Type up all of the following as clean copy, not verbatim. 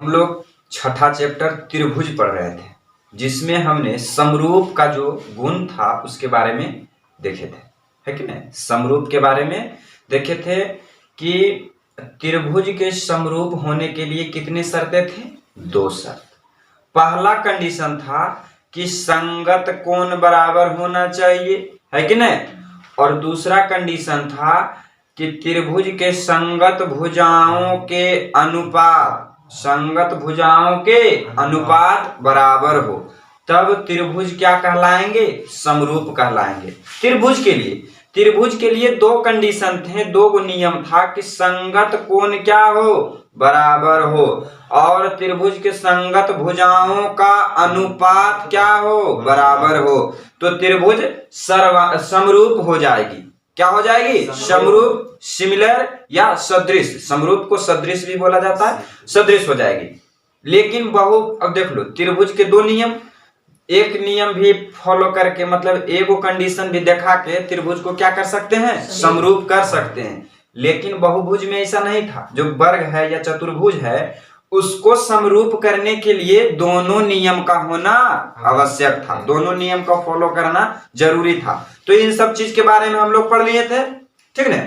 हम लोग छठा चैप्टर त्रिभुज पढ़ रहे थे, जिसमें हमने समरूप का जो गुण था उसके बारे में देखे थे, है कि नहीं। समरूप के बारे में देखे थे कि त्रिभुज के समरूप होने के लिए कितने शर्तें थे? 2 शर्त। पहला कंडीशन था कि संगत कोण बराबर होना चाहिए, है कि नहीं। और दूसरा कंडीशन था कि त्रिभुज के संगत भुजाओं के अनुपात बराबर हो, तब त्रिभुज क्या कहलाएंगे? समरूप कहलाएंगे। त्रिभुज के लिए 2 कंडीशन थे, 2 नियम था कि संगत कोण क्या हो? बराबर हो, और त्रिभुज के संगत भुजाओं का अनुपात क्या हो? बराबर हो। तो त्रिभुज समरूप हो जाएगी। क्या हो जाएगी? समरूप, सिमिलर या सदृश। समरूप को सदृश भी बोला जाता है, सदृश हो जाएगी। लेकिन अब देख लो, त्रिभुज के 2 नियम, एक नियम भी फॉलो करके, मतलब एगो कंडीशन भी देखा के त्रिभुज को क्या कर सकते हैं? समरूप कर सकते हैं। लेकिन बहुभुज में ऐसा नहीं था। जो वर्ग है या चतुर्भुज है, उसको समरूप करने के लिए दोनों नियम का होना आवश्यक था, दोनों नियम का फॉलो करना जरूरी था। तो इन सब चीज के बारे में हम लोग पढ़ लिए थे, ठीक है।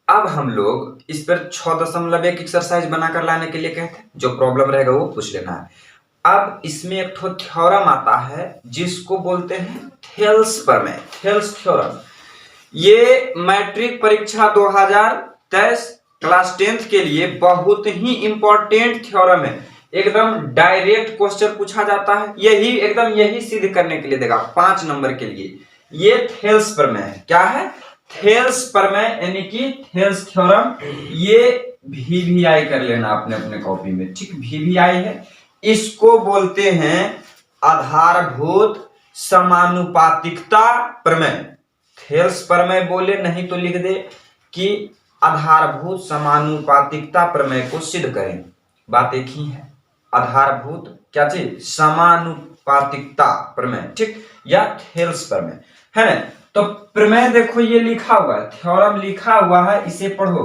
अब हम लोग इस पर 6.1 एक्सरसाइज बनाकर लाने के लिए कहते हैं। जो प्रॉब्लम रहेगा वो पूछ लेना है। अब इसमें एक ठो थ्योरम आता है जिसको बोलते हैं थेल्स प्रमेय, थेल्स थ्योरम। ये मैट्रिक परीक्षा 2023 क्लास 10th के लिए बहुत ही इंपॉर्टेंट थ्योरम है। एकदम डायरेक्ट क्वेश्चन पूछा जाता है, यही सिद्ध करने के लिए देगा 5 नंबर के लिए। ये थेल्स प्रमेय है। क्या है? थेल्स प्रमेय, यानी कि थेल्स थ्योरम। ये VVI कर लेना अपने कॉपी में, ठीक। VVI है। इसको बोलते हैं आधारभूत समानुपातिकता प्रमेय। थेल्स प्रमेय बोले नहीं तो लिख दे कि आधारभूत समानुपातिकता प्रमेय को सिद्ध करें। बात एक ही है। आधारभूत क्या चीज? समानुपातिकता प्रमेय, ठीक, या थेल्स प्रमेय है ना। तो प्रमेय देखो, ये लिखा हुआ है, थ्योरम लिखा हुआ है, इसे पढ़ो।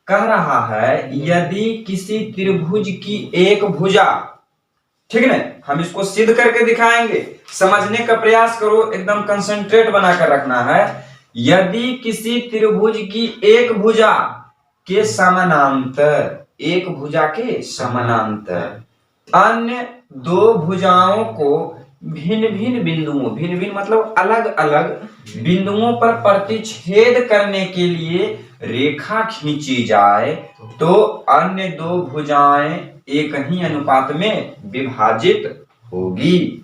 कह रहा है यदि किसी त्रिभुज की एक भुजा, ठीक है, हम इसको सिद्ध करके दिखाएंगे, समझने का प्रयास करो, एकदम कंसंट्रेट बनाकर रखना है। यदि किसी त्रिभुज की एक भुजा के समानांतर, एक भुजा के समानांतर अन्य 2 भुजाओं को भिन्न भिन्न बिंदुओं, भिन्न भिन्न मतलब अलग अलग बिंदुओं पर प्रतिच्छेद करने के लिए रेखा खींची जाए, तो अन्य 2 भुजाएं एक ही अनुपात में विभाजित होगी,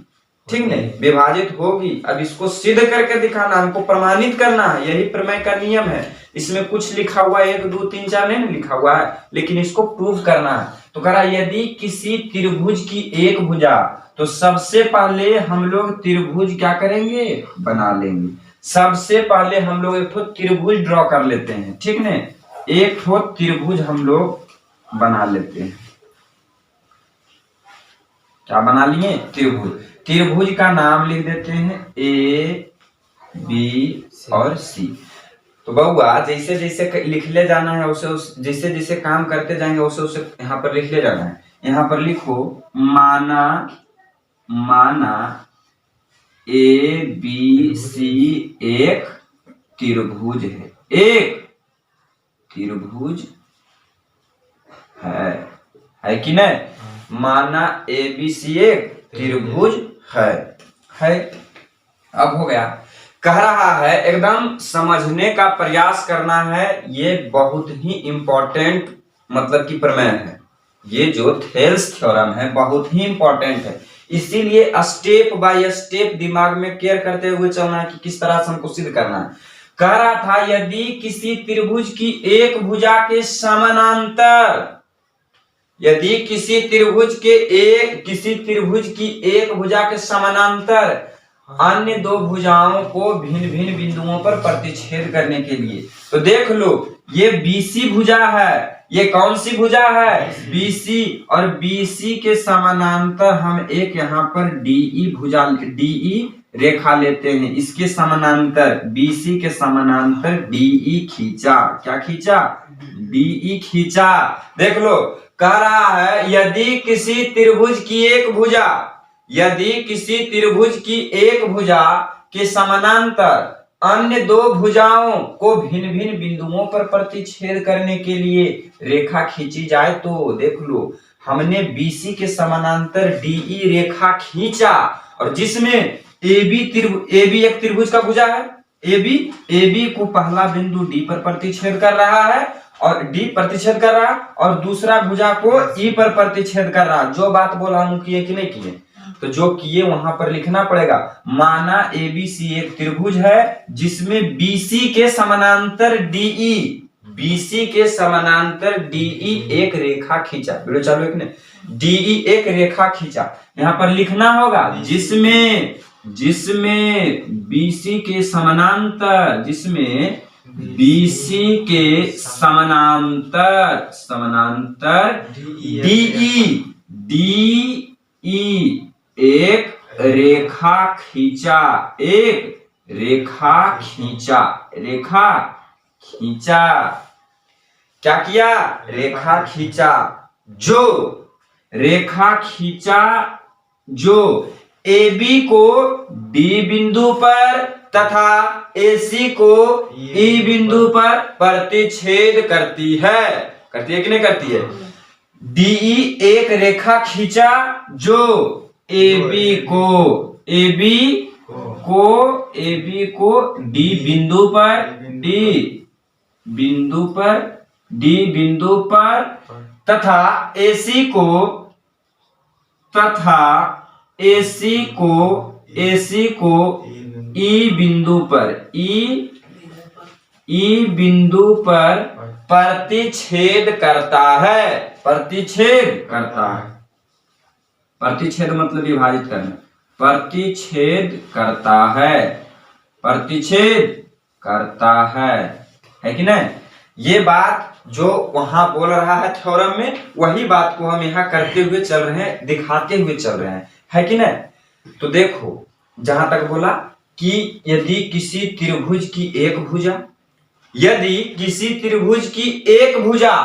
ठीक नहीं, विभाजित होगी। अब इसको सिद्ध करके दिखाना, हमको प्रमाणित करना है, यही प्रमेय का नियम है। इसमें कुछ लिखा हुआ है, 1 2 3 4 नहीं लिखा हुआ है, लेकिन इसको प्रूव करना है। तो कह रहा यदि किसी त्रिभुज की एक भुजा, तो सबसे पहले हम लोग त्रिभुज क्या करेंगे? बना लेंगे। सबसे पहले हम लोग एक ठो त्रिभुज ड्रॉ कर लेते हैं, ठीक ने। एक ठो त्रिभुज हम लोग बना लेते हैं। क्या बना लिए? त्रिभुज। त्रिभुज का नाम लिख देते हैं A, B और C। तो बउआ जैसे जैसे लिख ले जाना है, उसे जैसे जैसे काम करते जाएंगे उसे उसे यहाँ पर लिख ले जाना है। यहाँ पर लिखो माना A, B, C एक त्रिभुज है, एक त्रिभुज है कि नहीं? माना ABC एक त्रिभुज है। अब हो गया। कह रहा है एकदम समझने का प्रयास करना है, ये बहुत ही इंपॉर्टेंट मतलब की प्रमेय है। ये जो थेल्स थ्योरम है बहुत ही इंपॉर्टेंट है, इसीलिए स्टेप बाय स्टेप दिमाग में केयर करते हुए चलना है कि किस तरह से हमको सिद्ध करना है। कह रहा था यदि किसी त्रिभुज की एक भुजा के समानांतर, यदि किसी त्रिभुज की एक भुजा के समानांतर अन्य 2 भुजाओं को भिन्न भिन्न बिंदुओं पर प्रतिच्छेद करने के लिए, तो देख लो ये BC भुजा है। ये कौन सी भुजा है? BC। और BC के समानांतर हम एक यहाँ पर DE रेखा लेते हैं। इसके समानांतर, BC के समानांतर DE खींचा। क्या खींचा? DE खींचा। देख लो, कह रहा है यदि किसी त्रिभुज की एक भुजा, यदि किसी त्रिभुज की एक भुजा के समानांतर अन्य दो भुजाओं को भिन्न भिन्न बिंदुओं पर प्रतिच्छेद करने के लिए रेखा खींची जाए तो देख लो, हमने BC के समानांतर DE रेखा खींचा और जिसमें AB एक त्रिभुज का भुजा है, AB को पहला बिंदु D पर प्रतिच्छेद कर रहा है और D प्रतिच्छेद कर रहा है और दूसरा भुजा को E पर प्रतिच्छेद कर रहा है। जो बात बोला हम किए कि नहीं किए, तो जो किए वहां पर लिखना पड़ेगा। माना ABC एक त्रिभुज है जिसमें BC के समानांतर DE, BC के समानांतर DE एक रेखा खींचा। वीडियो चालू है कि नहीं? DE एक रेखा खींचा, यहां पर लिखना होगा जिसमें BC के समानांतर, जिसमें BC के समानांतर DE एक रेखा खींचा, क्या किया? रेखा खींचा। जो रेखा खींचा जो AB को D बिंदु पर तथा AC को E बिंदु पर प्रतिच्छेद करती है कि नहीं करती है? DE एक रेखा खींचा जो AB को D बिंदु पर तथा AC को E बिंदु पर प्रतिच्छेद करता है। प्रतिच्छेद मतलब विभाजित करना, प्रतिच्छेद करता है कि नहीं? ये बात जो वहां बोल रहा है थ्योरम में, वही बात को हम यहाँ करते हुए चल रहे हैं, दिखाते हुए चल रहे हैं, है कि नहीं? तो देखो जहां तक बोला कि यदि किसी त्रिभुज की एक भुजा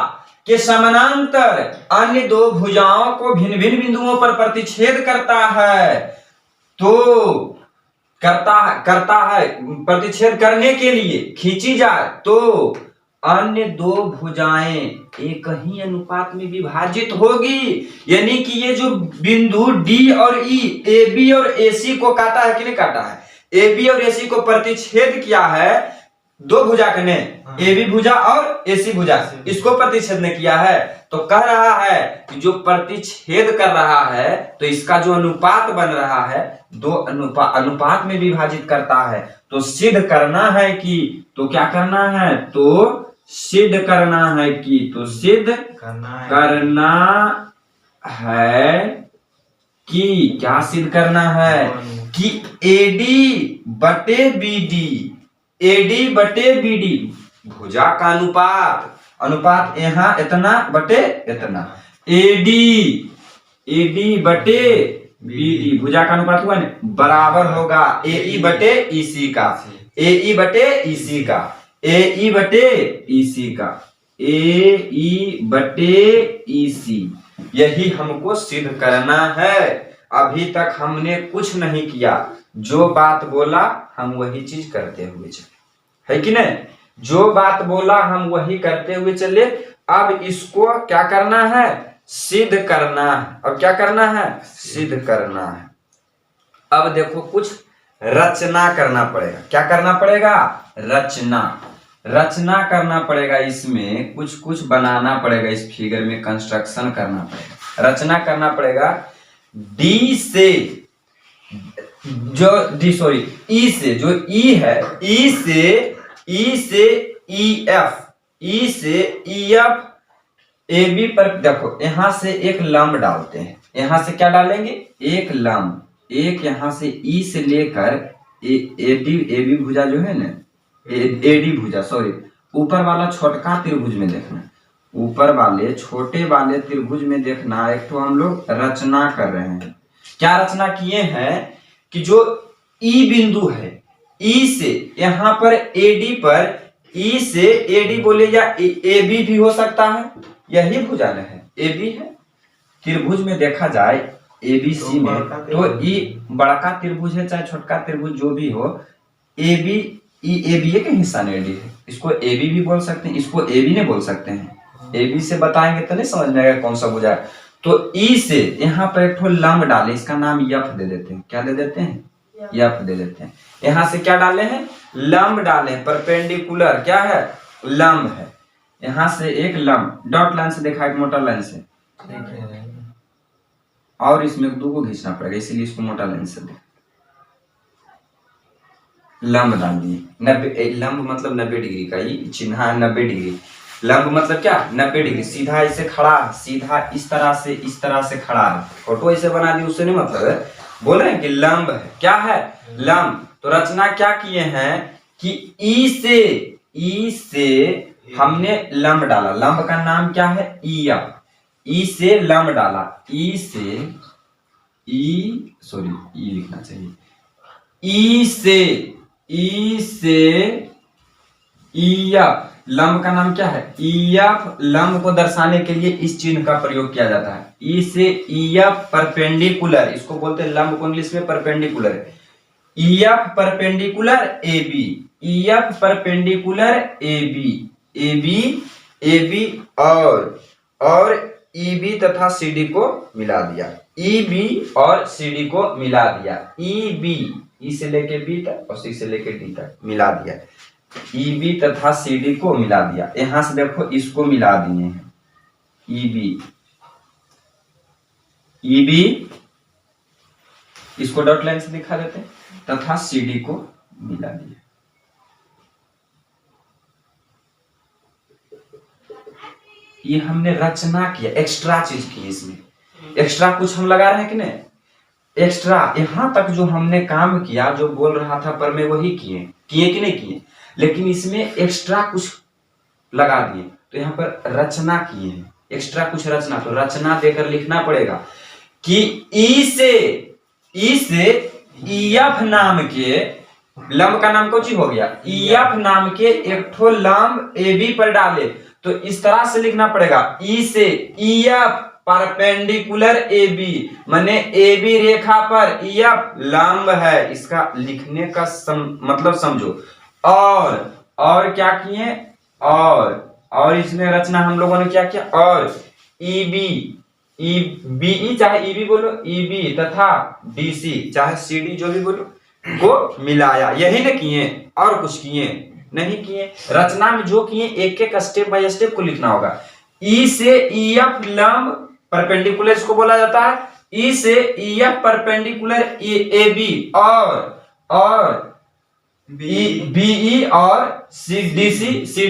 के समानांतर अन्य दो भुजाओं को भिन्न भिन्न बिंदुओं पर प्रतिच्छेद करता है तो प्रतिच्छेद करने के लिए खींची जाए तो अन्य दो भुजाएं एक ही अनुपात में विभाजित होगी। यानी कि ये जो बिंदु D और E, AB और AC को काटा है कि नहीं काटा है? AB और AC को प्रतिच्छेद किया है दो भुजा ने, AB भुजा और AC भुजा, इसको प्रतिच्छेद ने किया है। तो कह रहा है कि जो प्रतिच्छेद कर रहा है तो इसका जो अनुपात बन रहा है दो अनुपात में विभाजित करता है। तो सिद्ध करना है कि, तो क्या करना है? तो सिद्ध करना है कि, तो सिद्ध करना है कि, क्या सिद्ध करना है? कि AD बटे BD भुजा का अनुपात यहाँ इतना बटे इतना, AD बटे BD भुजा का अनुपात हुआ ना, बराबर होगा AE बटे EC का, AE बटे EC बटे EC। यही हमको सिद्ध करना है। अभी तक हमने कुछ नहीं किया, जो बात बोला हम वही चीज करते हुए चले, है कि नहीं? जो बात बोला हम वही करते हुए चले। अब इसको क्या करना है? सिद्ध करना है। अब क्या करना है? सिद्ध करना है। अब देखो कुछ रचना करना पड़ेगा। क्या करना पड़ेगा? रचना करना पड़ेगा। इसमें कुछ बनाना पड़ेगा, इस फिगर में कंस्ट्रक्शन करना पड़ेगा, रचना करना पड़ेगा। E से जो E है, E से EF AB पर देखो, यहां से एक लंब डालते हैं। यहां से क्या डालेंगे? एक लंब, एक यहां से E से लेकर AB भुजा जो है ना, AD भुजा, सॉरी, ऊपर वाला छोटका त्रिभुज में देखना, ऊपर वाले छोटे वाले त्रिभुज में देखना। एक तो हम लोग रचना कर रहे हैं। क्या रचना किए हैं कि जो E बिंदु है, E से यहाँ पर AD पर, E से AD बोले या AB भी हो सकता है, यही भुजा है, ए बी है। त्रिभुज में देखा जाए ए बी सी में तो ई बड़का त्रिभुज है चाहे छोटका त्रिभुज जो भी हो, ए बी ए बी एक हिस्सा नहीं है, इसको ए बी भी बोल सकते हैं, इसको ए बी नहीं बोल सकते हैं। ए बी से बताएंगे तो नहीं समझ में आएगा कौन सा भुजा है। तो ई से यहाँ पर एक ठो लंब डाले, इसका नाम यफ दे देते हैं। क्या दे देते हैं? यफ दे देते हैं। यहाँ से क्या डाले हैं? लंब डाले हैं, परपेंडिकुलर क्या है? लंब है। यहाँ से एक लंब डॉट लाइन से देखा, एक मोटा लाइन से, और इसमें दो को खींचना पड़ेगा, इसीलिए इसको मोटा लाइन से दे। लंब डाल दिए, 90, लंब मतलब 90 डिग्री का, ये चिन्ह है 90 डिग्री। लंब मतलब क्या? 90 डिग्री। सीधा ऐसे खड़ा है, सीधा इस तरह से खड़ा है। फोटो ऐसे बना दी उससे नहीं मतलब है, बोल रहे हैं कि लंब है। क्या है? लंब। तो रचना क्या किए हैं कि ई से हमने लंब डाला। लंब का नाम क्या है? ई से लंब डाला। ई लिखना चाहिए। ई से ईयफ, लंब का नाम क्या है? ईयफ। लंब को दर्शाने के लिए इस चिन्ह का प्रयोग किया जाता है। ई से ईयफ परपेंडिकुलर, इसको बोलते हैं लंब को इंग्लिश में perpendicular. E F perpendicular A B, E F perpendicular A B और ई बी तथा सी डी को मिला दिया। ई बी और सी डी को मिला दिया। ई बी, ई से लेके बी तक और सी से लेके डी तक मिला दिया। ई बी तथा सी डी को मिला दिया। यहां से देखो इसको मिला दिए हैं, ई बी इसको डॉट लाइन से दिखा देते हैं, तथा सी डी को मिला दिया। ये हमने रचना किया, एक्स्ट्रा चीज की। इसमें एक्स्ट्रा कुछ हम लगा रहे हैं कि नहीं? एक्स्ट्रा यहां तक जो हमने काम किया, जो बोल रहा था पर मैं वही किए कि नहीं किए, लेकिन इसमें एक्स्ट्रा कुछ लगा दिए। तो यहाँ पर रचना किए हैं, एक्स्ट्रा कुछ रचना। तो रचना देकर लिखना पड़ेगा कि ई से ईएफ नाम के लंब का नाम कौन सी हो गया? ईएफ नाम के एक ठो लंब ए बी पर डाले। तो इस तरह से लिखना पड़ेगा, ई से ईएफ परपेंडिकुलर ए बी, माने ए बी रेखा पर ईएफ लंब है। इसका लिखने का मतलब समझो। और क्या किए? और इसमें रचना हम लोगों ने क्या किया? और ई बी चाहे ई बी बोलो, ई बी तथा डी सी चाहे सी डी जो भी बोलो को मिलाया। यही न किए, और कुछ किए नहीं किए। रचना में जो किए एक एक स्टेप बाय स्टेप को लिखना होगा। ई से ईएफ लंब परपेंडिकुलर इसको बोला जाता है। ई से ईएफ परपेंडिकुलर ए बी और बीई और सी डी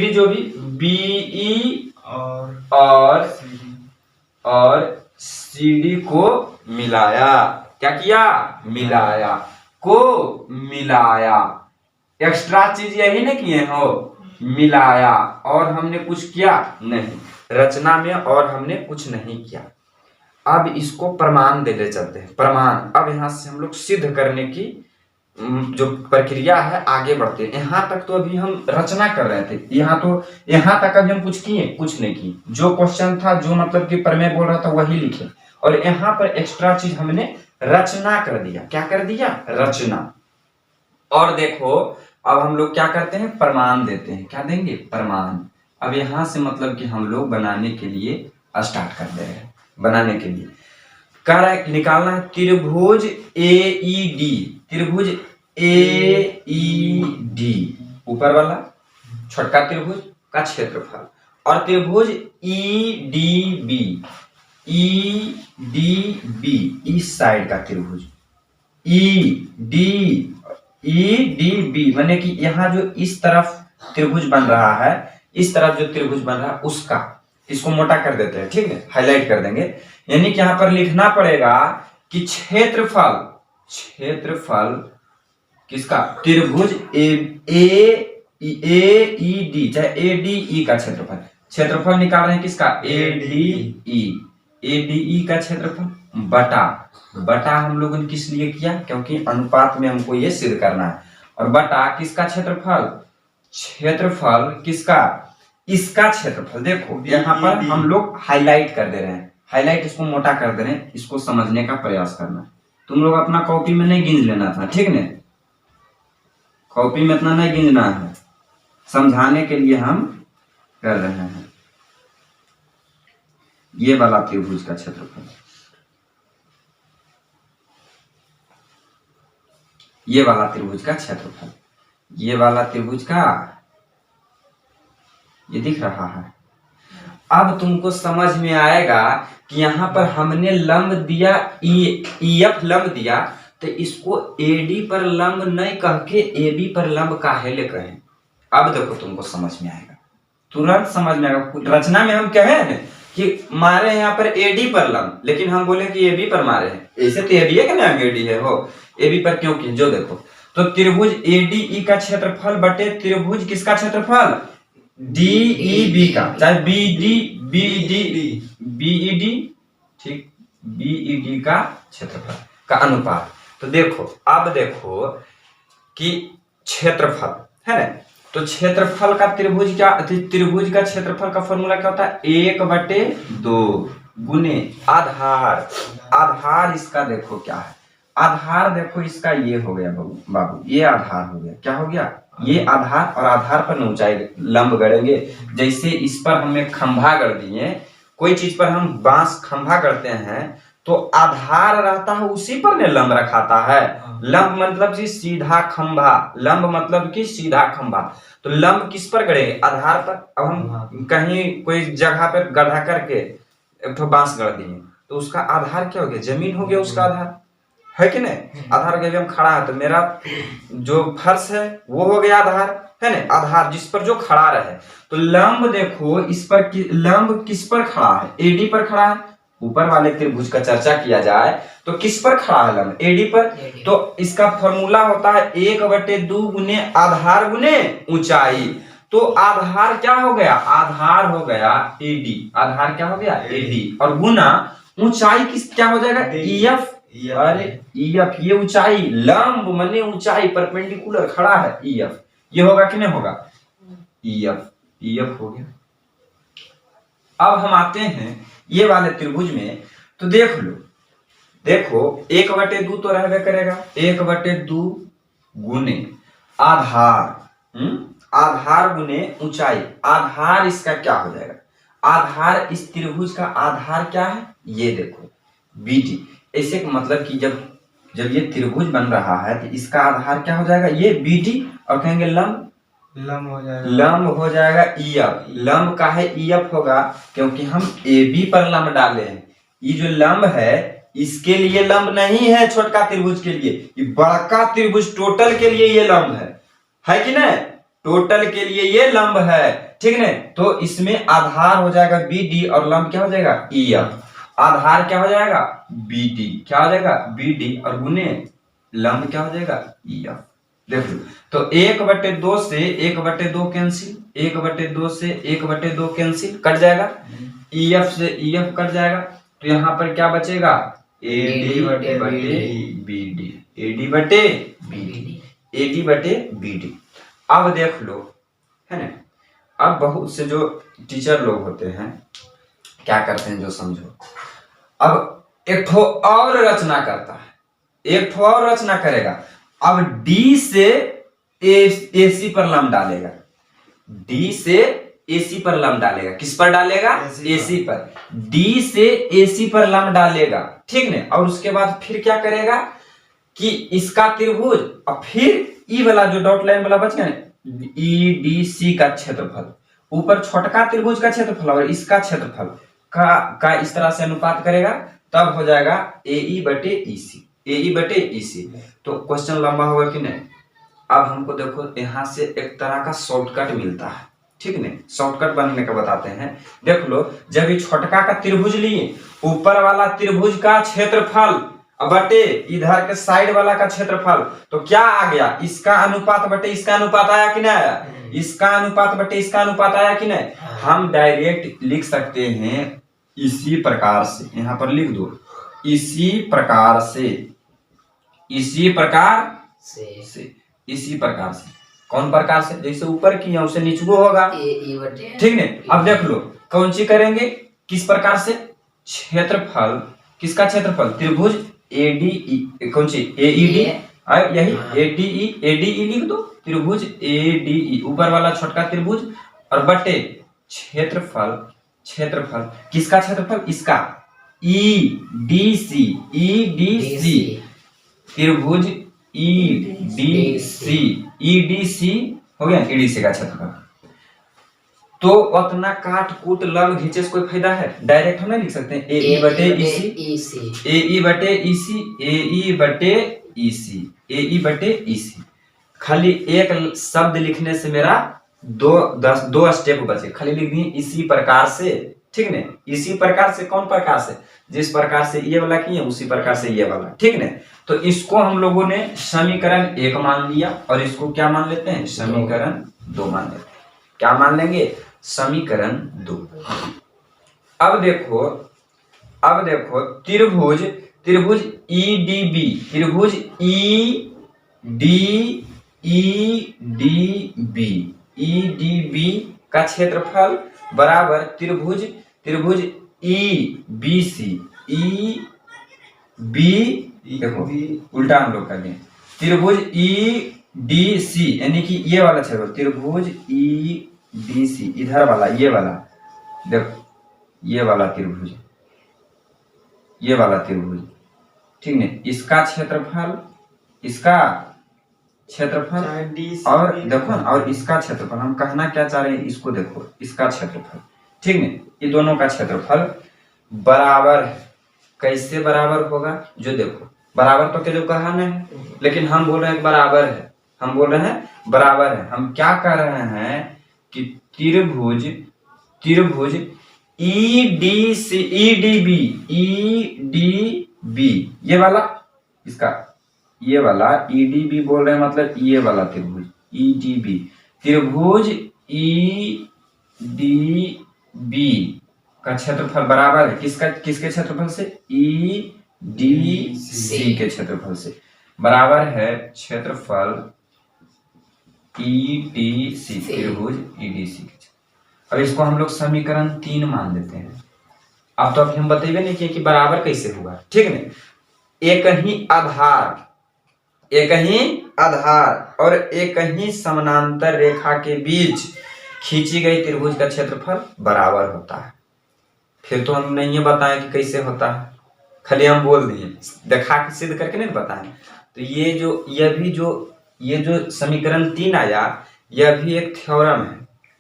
जो भी बीई और सी डी को मिलाया। क्या किया? मिलाया, को मिलाया। एक्स्ट्रा चीज यही नहीं किए हो, मिलाया। और हमने कुछ किया नहीं रचना में, और हमने कुछ नहीं किया। अब इसको प्रमाण देते चलते हैं। प्रमाण, अब यहां से हम लोग सिद्ध करने की जो प्रक्रिया है आगे बढ़ते हैं। यहाँ तक तो अभी हम रचना कर रहे थे, यहाँ तक अभी हम कुछ किए, कुछ नहीं किए। जो क्वेश्चन था, जो मतलब कि प्रमेय बोल रहा था वही लिखे, और यहाँ पर एक्स्ट्रा चीज हमने रचना कर दिया। क्या कर दिया? रचना। और देखो अब हम लोग क्या करते हैं? प्रमाण देते हैं। क्या देंगे? प्रमाण। अब यहाँ से मतलब कि हम लोग बनाने के लिए स्टार्ट कर दे रहे हैं। बनाने के लिए क्या निकालना है? त्रिभुज AED, त्रिभुज AED ऊपर वाला छोटका त्रिभुज का क्षेत्रफल, और त्रिभुज EDB इस साइड का त्रिभुज EDB माने कि यहाँ जो इस तरफ त्रिभुज बन रहा है, इस तरफ जो त्रिभुज बन रहा है उसका, इसको मोटा कर देते हैं, ठीक है, हाईलाइट कर देंगे। यानी कि यहाँ पर लिखना पड़ेगा कि क्षेत्रफल किसका? त्रिभुज AED चाहे ADE का क्षेत्रफल निकाल रहे हैं। किसका? ADE का क्षेत्रफल बटा हम लोगों ने किस लिए किया? क्योंकि अनुपात में हमको ये सिद्ध करना है। और बटा किसका क्षेत्रफल? क्षेत्रफल किसका? इसका क्षेत्रफल, देखो यहाँ पर हम लोग हाईलाइट कर दे रहे हैं, हाईलाइट इसको मोटा कर दे रहे हैं, इसको समझने का प्रयास करना। तुम लोग अपना कॉपी में नहीं गिन लेना था, ठीक है, कॉपी में इतना नहीं गिनना है, समझाने के लिए हम कर रहे हैं। ये वाला त्रिभुज का क्षेत्रफल, ये वाला त्रिभुज का क्षेत्रफल, ये वाला त्रिभुज का, ये दिख रहा है। अब तुमको समझ में आएगा कि यहाँ पर हमने लंब दिया, EF लंब दिया, तो इसको AD पर लंब नहीं कह के AB पर लंब काहे ले कहें। अब देखो तुमको समझ में आएगा, तुरंत समझ में आएगा। रचना में हम कहे कि मारे यहाँ पर AD पर लंब, लेकिन हम बोले कि AB पर मारे हैं, ऐसे तो AB है कि ना AD है, हो AB पर क्यों की, जो देखो तो त्रिभुज ADE का क्षेत्रफल बटे त्रिभुज किसका क्षेत्रफल, DEB का, चाहे BED, ठीक, BED का क्षेत्रफल का अनुपात। तो देखो अब देखो कि क्षेत्रफल है ना, तो क्षेत्रफल का त्रिभुज क्या, त्रिभुज का क्षेत्रफल का फॉर्मूला क्या होता है, 1/2 गुने आधार। आधार इसका देखो क्या है, आधार देखो इसका ये हो गया बाबू, ये आधार हो गया, क्या हो गया, ये आधार, और आधार पर न ऊंचाई लंब गड़ेंगे। जैसे इस पर हमें खंभा गढ़ दिए, कोई चीज पर हम बांस खंभा करते हैं तो आधार रहता है उसी पर ने लंब रखाता है। लंब मतलब कि सीधा खंभा, लंब मतलब कि सीधा खंभा, तो लंब किस पर गड़ेंगे, आधार पर। अब हम कहीं कोई जगह पर गड्ढा करके एक ठो बांस गढ़ दिए, तो उसका आधार क्या हो गया, जमीन हो गया उसका आधार, है कि नहीं। आधार के हम खड़ा है तो मेरा जो फर्श है वो हो गया आधार, है ना, आधार जिस पर जो खड़ा रहे। तो लंब देखो इस पर लंब किस पर खड़ा है, AD पर खड़ा है। ऊपर वाले त्रिभुज का चर्चा किया जाए तो किस पर खड़ा है लंब, AD पर। तो इसका फॉर्मूला होता है 1/2 गुने आधार गुने ऊंचाई। तो आधार क्या हो गया, आधार हो गया AD, आधार क्या हो गया AD, और गुना ऊंचाई किस क्या हो जाएगा, EF। अरे EF, ये ऊंचाई, लंब माने ऊंचाई, परपेंडिकुलर खड़ा है EF, ये होगा कि नहीं होगा, EF हो गया। अब हम आते हैं ये वाले त्रिभुज में, तो देख लो, देखो 1/2 तो रहबे करेगा, 1/2 गुने आधार, आधार गुने ऊंचाई। आधार इसका क्या हो जाएगा, आधार इस त्रिभुज का आधार क्या है, ये देखो BD। ऐसे मतलब कि जब ये त्रिभुज बन रहा है तो इसका आधार क्या हो जाएगा, ये BD, और कहेंगे लंब हो जाएगा EF। लंब का है EF होगा क्योंकि हम AB पर लंब डाले हैं। ये जो लंब है इसके लिए लंब नहीं है, छोटका त्रिभुज के लिए, ये बड़का त्रिभुज टोटल के लिए ये लंब है कि नहीं, टोटल के लिए ये लंब है, ठीक है। तो इसमें आधार हो जाएगा BD और लंब क्या हो जाएगा EF। आधार क्या हो जाएगा BD, क्या हो जाएगा BD, और गुने लंब क्या हो जाएगा EF। देखो तो 1/2 से 1/2 कैंसिल, 1/2 से 1/2 कैंसिल, कट जाएगा, EF से EF कट जाएगा, तो यहाँ पर क्या बचेगा, AD बटे BD। अब देख लो, है ना, अब बहुत से जो टीचर लोग होते हैं क्या करते हैं, जो समझो, अब एक ठो और रचना करता है, एक ठो और रचना करेगा। अब D से AC पर लंब डालेगा, D से AC पर लंब डालेगा, किस पर डालेगा, AC पर। D से AC पर लंब डालेगा, ठीक ने, और उसके बाद फिर क्या करेगा कि इसका त्रिभुज, और फिर E वाला जो डॉट लाइन वाला बच गया ना, EDC का क्षेत्रफल, ऊपर छोटका त्रिभुज का क्षेत्रफल और इसका क्षेत्रफल का इस तरह से अनुपात करेगा, तब हो जाएगा AE बटे EC। तो क्वेश्चन लंबा होगा कि नहीं। अब हमको देखो यहाँ से एक तरह का शॉर्टकट मिलता है, ठीक नहीं, शॉर्टकट बनने का बताते हैं। देख लो, जब ये छोटका का त्रिभुज लिए, ऊपर वाला त्रिभुज का क्षेत्रफल बटे इधर के साइड वाला का क्षेत्रफल, तो क्या आ गया, इसका अनुपात बटे इसका अनुपात आया कि नहीं आया, इसका अनुपात बटे इसका अनुपात आया कि नहीं। हम डायरेक्ट लिख सकते हैं इसी प्रकार से, यहां पर लिख दो, इसी प्रकार से कौन प्रकार से? जैसे ऊपर किया उसे नीचू होगा, ठीक है। अब देख लो कौन सी करेंगे, किस प्रकार से? क्षेत्रफल, किसका क्षेत्रफल? त्रिभुज एडीई, कौन सी? एईडी, यही एडीई, एडीई लिख दो, त्रिभुज एडीई, ऊपर वाला छोटका त्रिभुज और बटे क्षेत्रफल, क्षेत्रफल किसका क्षेत्रफल? इसका ईडीसी, ईडीसी, त्रिभुज ईडीसी, ईडीसी हो गया, ईडीसी का क्षेत्रफल। तो उतना काट कूट लंब घींचे से कोई फायदा है? डायरेक्ट हम नहीं लिख सकते हैं एई बटे ईसी, एई बटे ईसी, एई बटे ईसी, एई बटे ईसी। खाली एक शब्द लिखने से मेरा दो स्टेप बचे, खाली लिख दिए इसी प्रकार से, ठीक ने। इसी प्रकार से कौन प्रकार से? जिस प्रकार से ये वाला किए उसी प्रकार से ये वाला, ठीक ने। तो इसको हम लोगों ने समीकरण 1 मान लिया और इसको क्या मान लेते हैं? समीकरण 2 मान लेते हैं। क्या मान लेंगे? समीकरण 2। अब देखो त्रिभुज, त्रिभुज ईडीबी, त्रिभुज ईडीबी का क्षेत्रफल बराबर त्रिभुज, त्रिभुज ईबीसी, देखो उल्टा हम लोग कर दें, त्रिभुज ईडीसी यानी कि ये वाला क्षेत्रफल, त्रिभुज ईडीसी इधर वाला, ये वाला देखो, ये वाला त्रिभुज, ये वाला त्रिभुज, ठीक है। इसका क्षेत्रफल, इसका क्षेत्रफल और देखो ना, और इसका क्षेत्रफल, हम कहना क्या चाह रहे हैं इसको देखो, इसका क्षेत्रफल, ठीक है। ये दोनों का क्षेत्रफल बराबर है। कैसे बराबर होगा? जो देखो बराबर तो क्या जो कहा है, लेकिन हम बोल रहे हैं बराबर है, हम बोल रहे हैं बराबर है। हम क्या कर रहे हैं कि त्रिभुज, त्रिभुज ईडीसी, ईडीबी, ईडीबी ये वाला, इसका ये वाला ईडीबी बोल रहे हैं, मतलब ये वाला त्रिभुज ईडीबी, त्रिभुज ईडीबी का क्षेत्रफल बराबर है किसका? किसके क्षेत्रफल से? ईडीसी के क्षेत्रफल से बराबर है क्षेत्रफल ईडीसी, त्रिभुज ईडीसी के। अब इसको हम लोग समीकरण 3 मान लेते हैं। अब तो अभी हम बताइए नहीं किए कि बराबर कैसे होगा, ठीक है। एक ही आधार, एक ही आधार और एक ही समानांतर रेखा के बीच खींची गई त्रिभुज का क्षेत्रफल बराबर होता है। फिर तो हम नहीं बताएं कि कैसे होता है, खाली हम बोल दिए, दिखा के सिद्ध करके नहीं बताएं। तो ये जो समीकरण 3 आया, यह भी एक थ्योरम है,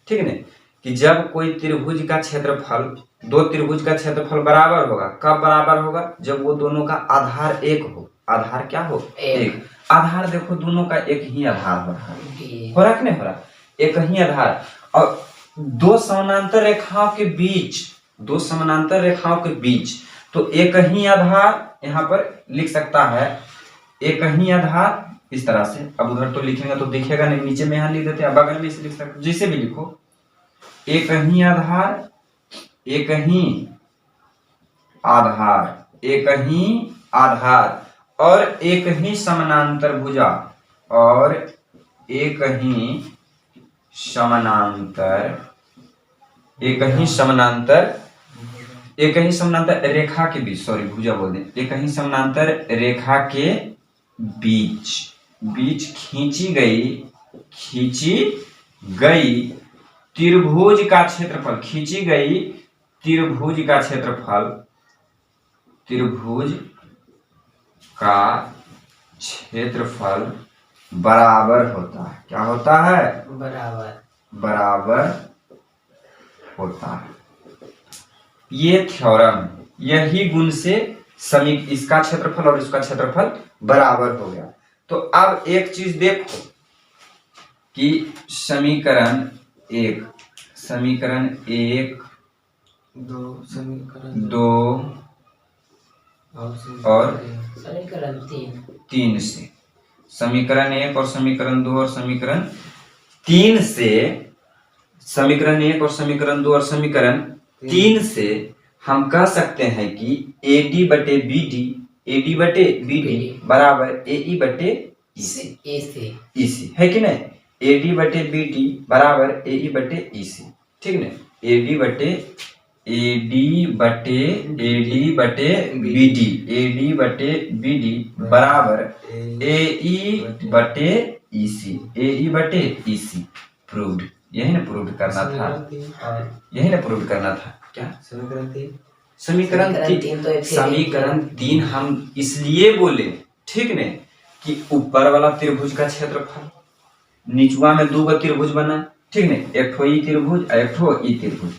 ठीक है ना, कि जब कोई त्रिभुज का क्षेत्रफल, दो त्रिभुज का क्षेत्रफल बराबर होगा। कब बराबर होगा? जब वो दोनों का आधार एक हो। आधार क्या हो? एक। आधार देखो दोनों का एक ही आधार हो रहा है कि नहीं हो रहा? एक ही आधार और दो समानांतर रेखाओं के बीच, दो समानांतर रेखाओं के बीच तो एक ही आधार यहाँ पर लिख सकता है, एक ही आधार इस तरह से। अब उधर तो लिखेंगे तो दिखेगा नहीं, नीचे में यहाँ लिख देते हैं, बगल में इसे लिख सकते, जैसे भी लिखो, एक ही आधार, एक ही आधार, एक ही आधार और एक ही समानांतर भुजा, और एक ही समानांतर, एक ही समानांतर, एक ही समानांतर रेखा के बीच, सॉरी भुजा बोल दें, एक ही समानांतर रेखा के बीच खींची गई त्रिभुज का क्षेत्रफल, खींची गई त्रिभुज का क्षेत्रफल, त्रिभुज का क्षेत्रफल बराबर होता है। क्या होता है? बराबर होता है। ये थ्योरम है, यही गुण से इसका क्षेत्रफल और इसका क्षेत्रफल बराबर हो गया। तो अब एक चीज देखो कि समीकरण 1, समीकरण 1, 2 और समीकरण 3 से, समीकरण 1 और समीकरण 2 और समीकरण 3 से, समीकरण 1 और समीकरण 2 और समीकरण 3 से हम कह सकते हैं कि AD बटे BD बराबर AE बटे EC है कि नहीं? AD बटे BD बराबर AE बटे EC, ठीक ना। AD बटे BD बराबर AE बटे EC प्रूव्ड। यही ना प्रूव करना था, यही ना प्रूव करना था। क्या समीकरण 3 हम इसलिए बोले, ठीक ने, कि ऊपर वाला त्रिभुज का क्षेत्रफल, नीचवा में 2 त्रिभुज बना, ठीक ने, एक ठो ई त्रिभुज और एक ठो ई त्रिभुज,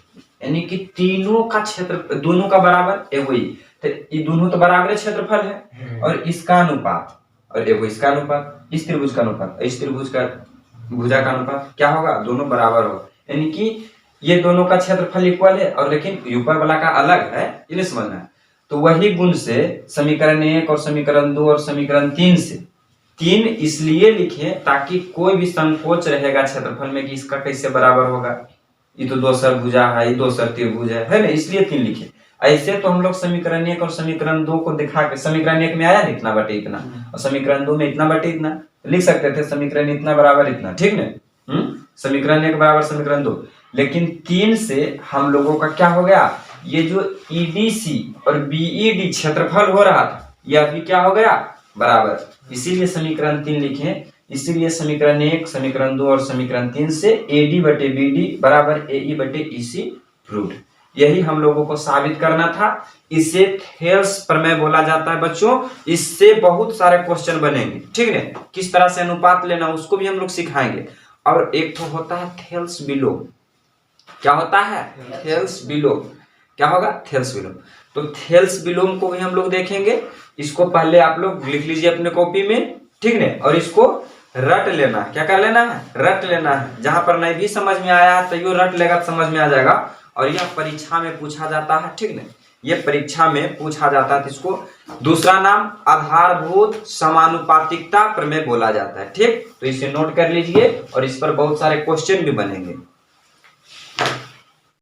यानी कि तीनों का क्षेत्र दोनों का बराबर एगो ई, तो ये दोनों तो बराबर क्षेत्रफल है, और इसका अनुपात और एगो इसका अनुपात, इस त्रिभुज का अनुपात इस त्रिभुज का भुजा का अनुपात क्या होगा, दोनों बराबर होगा, यानी कि ये दोनों का क्षेत्रफल इक्वल है, और लेकिन ऊपर वाला का अलग है, ये नहीं समझना है। तो वही गुण से समीकरण 1 और समीकरण 2 और समीकरण 3 से 3 इसलिए लिखे ताकि कोई भी संकोच रहेगा क्षेत्रफल में कि इसका कैसे बराबर होगा, ये तो 2 सरभुजा है, ये 2 त्रिभुज है ना, इसलिए 3 लिखे। ऐसे तो हम लोग समीकरण 1 और समीकरण 2 को दिखा के, समीकरण 1 में आया इतना बटे इतना, और समीकरण 2 में इतना बटे इतना, लिख सकते थे समीकरण इतना बराबर इतना, ठीक ना। समीकरण 1 बराबर समीकरण 2, लेकिन 3 से हम लोगों का क्या हो गया, ये जो EDC और BED क्षेत्रफल हो रहा था, यह भी क्या हो गया, बराबर, इसीलिए समीकरण 3 लिखे। इसीलिए समीकरण 1, समीकरण 2 और समीकरण 3 से AD बटे BD बराबर AE बटे EC प्रूव्ड। यही हम लोगों को साबित करना था। इसे थेल्स प्रमेय बोला जाता है बच्चों। इससे बहुत सारे क्वेश्चन बनेंगे, ठीक है। किस तरह से अनुपात लेना उसको भी हम लोग सिखाएंगे। और एक तो होता है थेल्स विलोम। क्या होता है, थेल्स विलोम। क्या होगा, थेल्स विलोम। तो थेल्स विलोम को भी हम लोग देखेंगे। इसको पहले आप लोग लिख लीजिए अपने कॉपी में, ठीक है, और इसको रट लेना। क्या कर लेना है, रट लेना है। जहां पर नहीं भी समझ में आया तो यो रट लेगा तो समझ में आ जाएगा। और यह परीक्षा में पूछा जाता है, ठीक है, ये परीक्षा में पूछा जाता है। तो इसको दूसरा नाम आधारभूत समानुपातिकता प्रमेय बोला जाता है, ठीक। तो इसे नोट कर लीजिए और इस पर बहुत सारे क्वेश्चन भी बनेंगे।